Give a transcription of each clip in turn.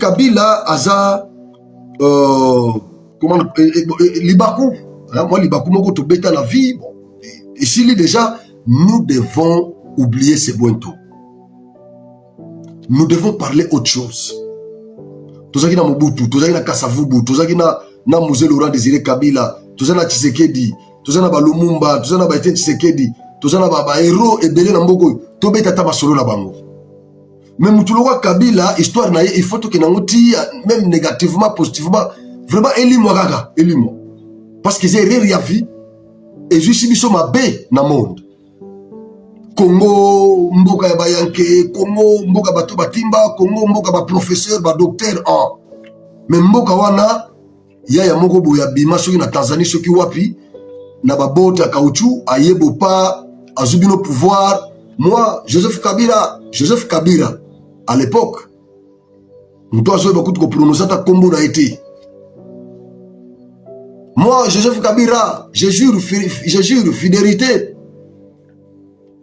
Kabila aza comment Libaku, moi Libaku moko to beta la vie. Bon. Ici déjà, nous devons oublier ces bointos. Nous parler autre chose. Tozaki na Mobutu, tozaki na Kasavubu, tozaki na Mzee Laurent Désiré Kabila, tozaki na Tshisekedi, tozaki na Balumumba, tozaki na Baïté Tshisekedi, tozaki na ba héros ebele na mboko, to beta ta basolo na bango. Mais Moutouloua Kabila, histoire na il faut que n'angoti même négativement, positivement, vraiment élimo gaga, élimo. Parce que j'ai rien vu et je suis biso ma bé na monde. Congo mboka ya bayanke, Congo mboka bato batimba, Congo mboka ba professeur, ba docteur en. Mais mboka wana ya moko boya bima soki na Tanzanie soki wapi na ba bote ya caoutchouc ayebo pa azubino pouvoir. Moi Joseph Kabila à l'époque, nous devons beaucoup de prononcer ta combo n'a été. Moi, Joseph Kabila, je jure fidélité.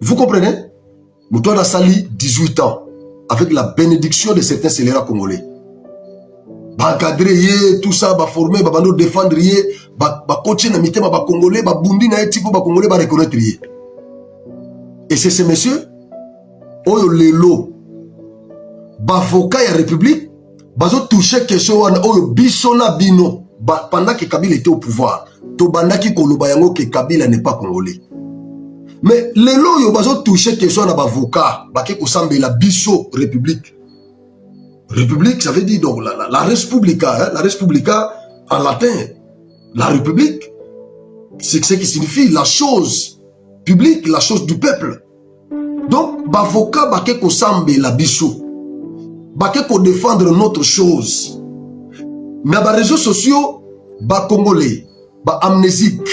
Vous comprenez? Nous devons sali 18 ans avec la bénédiction de certains scélérats congolais. Encadrer tout ça, former, nous défendre, coacher na mitema ba congolais, bundi na tipo ba congolais ba reconnaître. Et c'est ces messieurs, oyo lelo. Bavoka ya République, bazo touché question wana oyo bisona bino pendant que Kabila était au pouvoir. To bandaki koloba yango que Kabila n'est pas congolais. Mais lelo yo bazo touché question na bavoka, bake kosambela biso République. République ça veut dire donc la Respublica, hein, la Respublica en latin, la République, c'est ce qui signifie la chose publique, la chose du peuple. Donc bavoka bake kosambela biso. Bake ko défendre notre chose. Mais les réseaux sociaux, ba congolais, ba amnésique,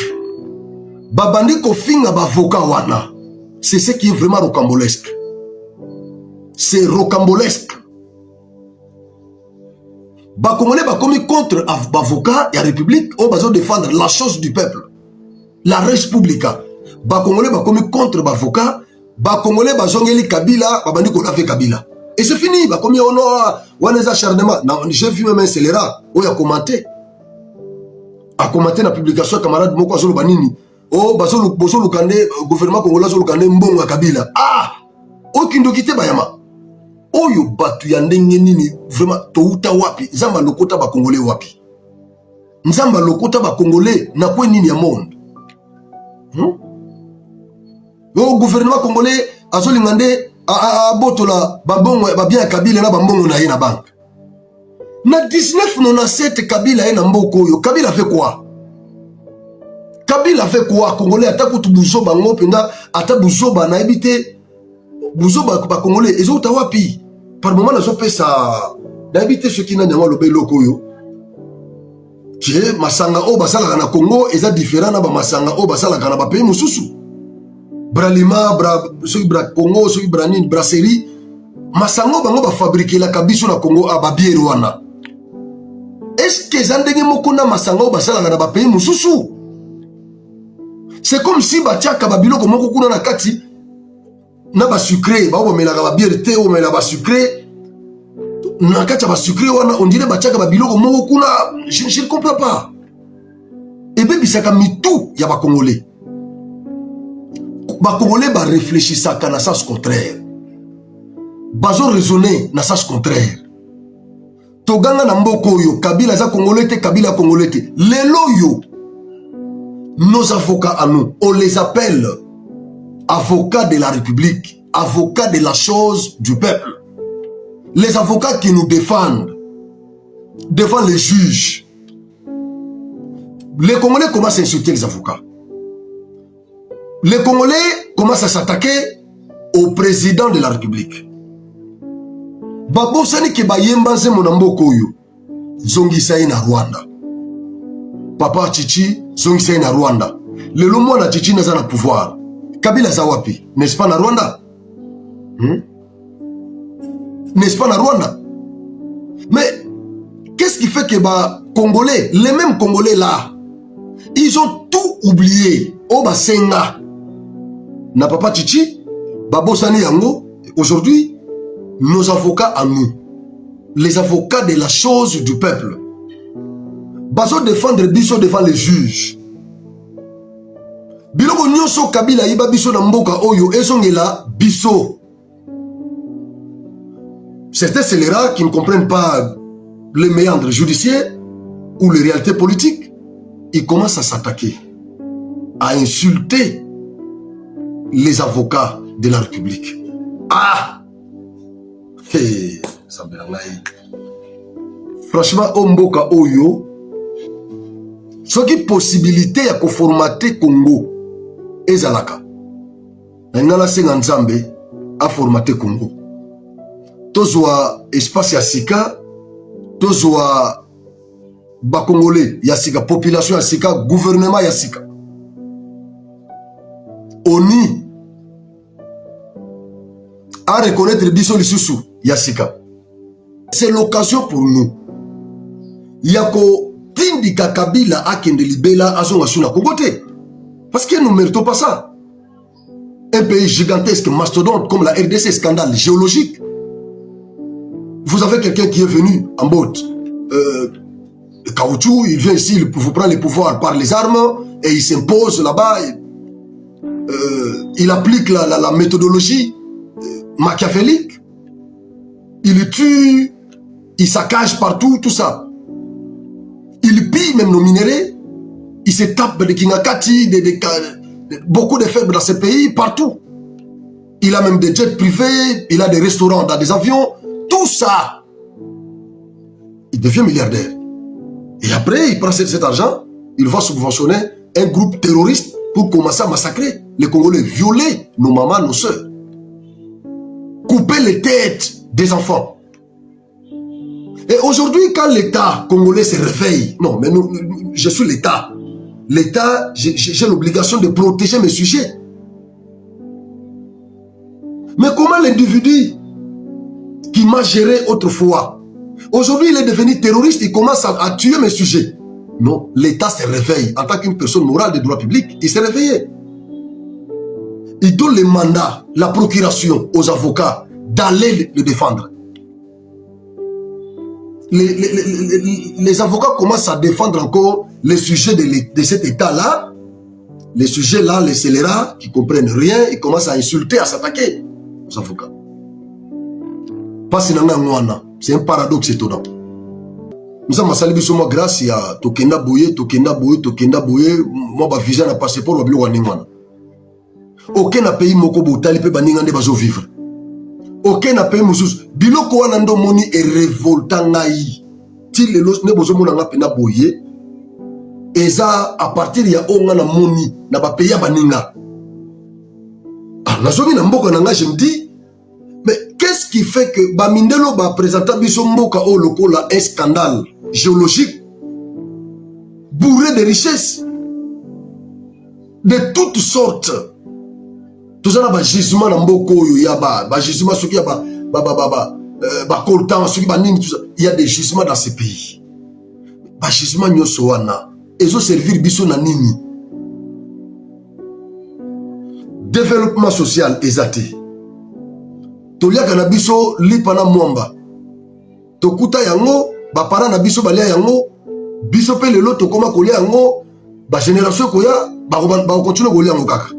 ba bandi ko finga ba voka wana. C'est ce qui est vraiment rocambolesque. C'est rocambolesque. Ba congolais ba commis contre ba voka et la République, on va défendre la chose du peuple. La Respublica. Ba congolais ba commis contre ba voka, ba congolais ba zongeli Kabila, ba bandi ko la fait Kabila. Et c'est fini, bah comme on a acharnement. J'ai vu même un scélérat, où il a commenté. A commenté la publication camarade Moko Azolo Banini. Oh, Bazolo Kande, gouvernement congolais Azolo Kande Mbongo Kabila. Ah! Aucune dokité Bayama. Oh, yo batu yandenge nini, vraiment, touta wapi, Zamba lokota ba congolais wapi. Nzamba lokota ba congolais, na kwe nini ya monde. Oh, gouvernement congolais, Azolo Ngande, botola babongo babia Kabila na bambongo na ye na banque. Na 1997 Kabila ye na mboko yo. Kabila fait quoi? Kabila fait quoi? Congolais atakutu buzoba ngopenda ata buzoba na ebité buzoba ba congolais ezo tawapi. Par moment nazo pesa na ebité ce qui na nyango lobe loko yo. Que masanga o basala na Congo eza différent na ba masanga o basala na ba pays mususu. Bralima, bra Congo, Branin, brasserie, masango bango ba fabriquer la kabiso na Congo a babier wana. Est-ce que zandenge mokona masango basala na ba pays mususu? C'est comme si batiaka babiloko moko kuna na kati na ba sucré, ba melaka ba bière te o melaka ba sucré. Na kati ba sucré wana on dirait batiaka babiloko moko kuna, je ne comprends pas. Et bien bisaka mitou ya ba congolais. Ba congolais ba réfléchissa na sens contraire. Bazo raisonner na sens contraire. Toganga na mboko yo Kabila za congolais te Kabila congolais te. Lelo yo nos avocats à nous, on les appelle avocats de la République, avocats de la chose du peuple. Les avocats qui nous défendent devant les juges. Les Congolais commencent à insulter les avocats. Les Congolais commencent à s'attaquer au président de la République. Babo sani ke bayembanze monamboko yo zongisa na Rwanda. Papa Chichi zongisa na Rwanda. Lelo mwana Chichi naza na pouvoir. Kabila za wapi? N'est-ce pas na Rwanda? N'est-ce pas na Rwanda? Mais qu'est-ce qui fait que bah Congolais, les mêmes Congolais là, ils ont tout oublié. Oba senga na Papa Chichi, Babo Sani Yango, aujourd'hui, nos avocats à nous, les avocats de la chose du peuple. Bazo défendre biso devant les juges. Biloko nyonso Kabila iba biso na mboka oyo ezongela biso. Certains scélérats qui ne comprennent pas les méandres judiciaires ou les réalités politiques, ils commencent à s'attaquer, à insulter les avocats de la République. Ah! Hey, franchement, Omboka Oyo, ce qui est possibilité à formater Congo, ezalaka. Nangala Senganzambe a formaté Congo. Tozwa espace ya sika, tozwa ba Congolais ya sika, population ya sika, gouvernement ya sika. ONU à reconnaître biso lisusu ya sika. C'est l'occasion pour nous. Yako tindika Kabila akende libela azonga suna Congote. Parce que nous ne méritons pas ça. Un pays gigantesque, mastodonte comme la RDC, scandale géologique. Vous avez quelqu'un qui est venu en botte. Caoutchouc, il vient ici, il vous prend les pouvoirs par les armes et il s'impose là-bas. Il applique la méthodologie machiavélique. Il tue, il saccage partout, tout ça. Il pille même nos minéraux. Il se tape de Kingakati, beaucoup de faibles dans ce pays, partout. Il a même des jets privés, il a des restaurants dans des avions. Tout ça, il devient milliardaire. Et après, il prend cet argent, il va subventionner un groupe terroriste pour commencer à massacrer les Congolais, violer nos mamans, nos soeurs, couper les têtes des enfants. Et aujourd'hui, quand l'État congolais se réveille, non, mais je suis l'État. L'État, j'ai l'obligation de protéger mes sujets. Mais comment l'individu qui m'a géré autrefois, aujourd'hui il est devenu terroriste, il commence à tuer mes sujets? Non, l'État se réveille. En tant qu'une personne morale des droits publics, il s'est réveillé. Il donne le mandat, la procuration aux avocats d'aller le défendre. Les avocats commencent à défendre encore les sujets de cet État-là. Les sujets-là, les scélérats qui ne comprennent rien, ils commencent à insulter, à s'attaquer aux avocats. C'est un paradoxe étonnant. Nous avons salué moi grâce à Tokenda Boye, moi ma visa na passeport wa bilo waningwana. Aucun pays moko botali pe baningande bazo vivre. Aucun pays mususu biloko wana ndo moni e révoltant ngai. Ti lelo ne bozo mona nga pena boye. Eza à partir ya onga na moni na ba pays ya baninga. Ah nazomi na mboka na nga je me dis mais qu'est-ce qui fait que Bamindelo va présenter biso mboka o lokola un scandale géologique bourré de richesses de toutes sortes. Tout ça na gisement na mboko yo ya ba gisement soki ya ba coltan soki ba nini tout ça. Il y a des gisements dans ces pays. Ba gisement nyoso wana ezo servir biso na nini? Développement social ezate. Toliaka na biso lipana mwamba. Tokuta yango, ba para na biso balia yango, biso pe lelo tokoma kolia yango, ba génération koya, ba continue kolia yango kaka.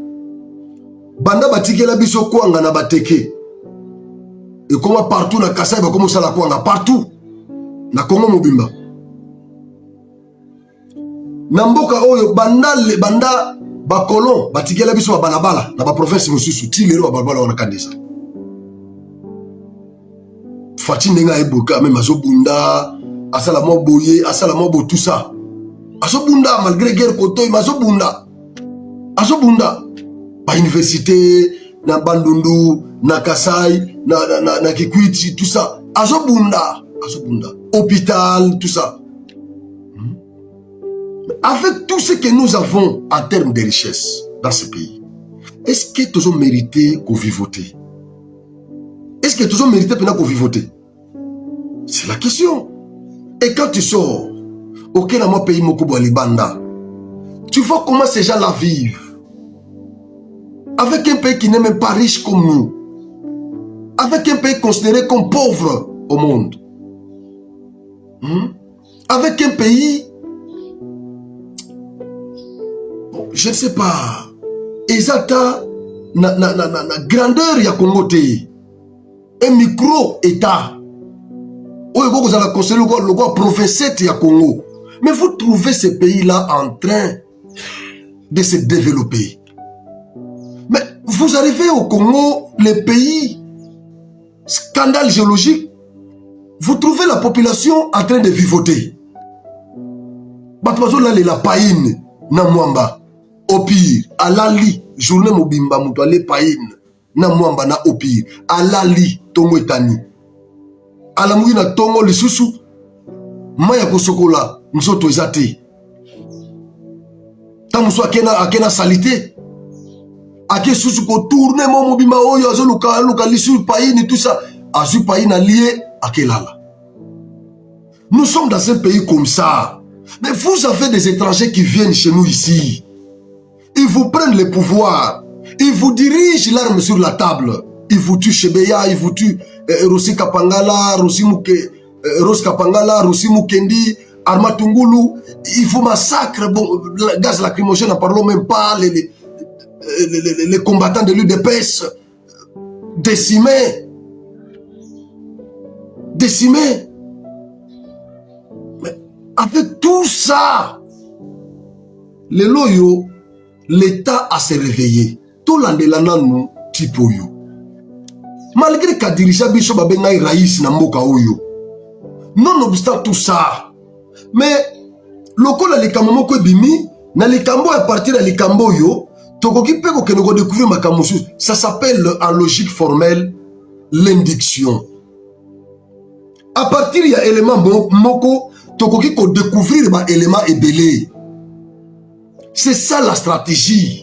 Banda batikela biso kwanga na bateke. Et comment partout na Kasai ba komo sala kwanga partout. Na Congo mobimba. Na mboka oyo banda ba kolon batikela biso ba balabala na ba province mosusu ti lelo ba balabala wana kandisa. Fati nenga eboka même azobunda asala mo boye asala mo bo tout ça azobunda malgré guerre kotoy azobunda ba université na Bandundu na Kasai na Kikwiti tout ça azobunda hôpital tout ça. Avec tout ce que nous avons en termes de richesse dans ce pays, est-ce que tous ont mérité qu'on vivote? Est-ce que tous ont mérité qu'on vivote? C'est la question. Et quand tu sors, auquel à mon pays Mokobo Libanda, tu vois comment ces gens-là vivent. Avec un pays qui n'est même pas riche comme nous. Avec un pays considéré comme pauvre au monde. avec un pays, je ne sais pas, Ezata, na grandeur ya Congo te, un micro-état, vous allez considérer le provincial ya Congo, mais vous trouvez ce pays-là en train de se développer. Mais vous arrivez au Congo, le pays, scandale géologique, vous trouvez la population en train de vivoter. Batouazo là la païne na mwamba, au pire, à l'ali, journée mobimba moutoile païne na mwamba na au pire, à l'ali tongo etani. À la mouina tongo le susu, maya kosokola, nzoto ezate. Tamuso akena salité. Ake susu ko tourner mon mobimba oyo azo luka lisu païne tout ça. Azu païne allié akelala. Nous sommes dans un pays comme ça. Mais vous avez des étrangers qui viennent chez nous ici. Ils vous prennent le pouvoir. Ils vous dirigent l'arme sur la table. Ils vous tuent Chebeya, ils vous tuent Rossi Kapangala, Rossi Kapangala, Rossi Mukendi, Armatungulu. Ils vous massacrent. Bon, gaz lacrymogène, n'en parlons même pas. Les combattants de l'UDPS décimés. Décimés. Mais avec tout ça, les loyaux, l'État a se réveillé. Tout l'andelana nous tipo yo. Malgré qu'à diriger biso babengai raïs na mboka oyo. Nonobstant tout ça, mais lokola likambo moko bimi na likambo à partir de likambo yo, tokoki pe ko kenoko découvrir makambo. Ça s'appelle en logique formelle l'induction. À partir il y a élément moko tokoki ko découvrir ba élément ebelé. C'est ça la stratégie.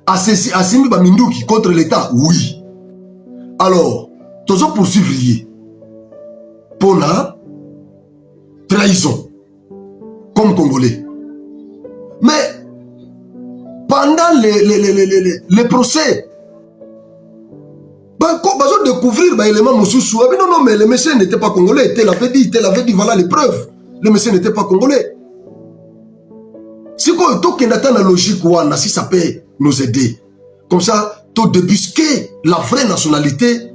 Assimi Baminduki contre l'État, oui. Alors, tous poursuivre pour la trahison comme Congolais. Mais pendant les procès, ils ont découvert les éléments Moussoussou. Non, mais le monsieur n'était pas congolais. Il l'avait dit, voilà les preuves. Le monsieur n'était pas congolais. Si on a la logique, si ça peut nous aider. Comme ça, tu débusquer la vraie nationalité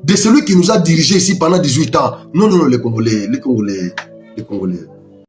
de celui qui nous a dirigés ici pendant 18 ans. Non, les Congolais.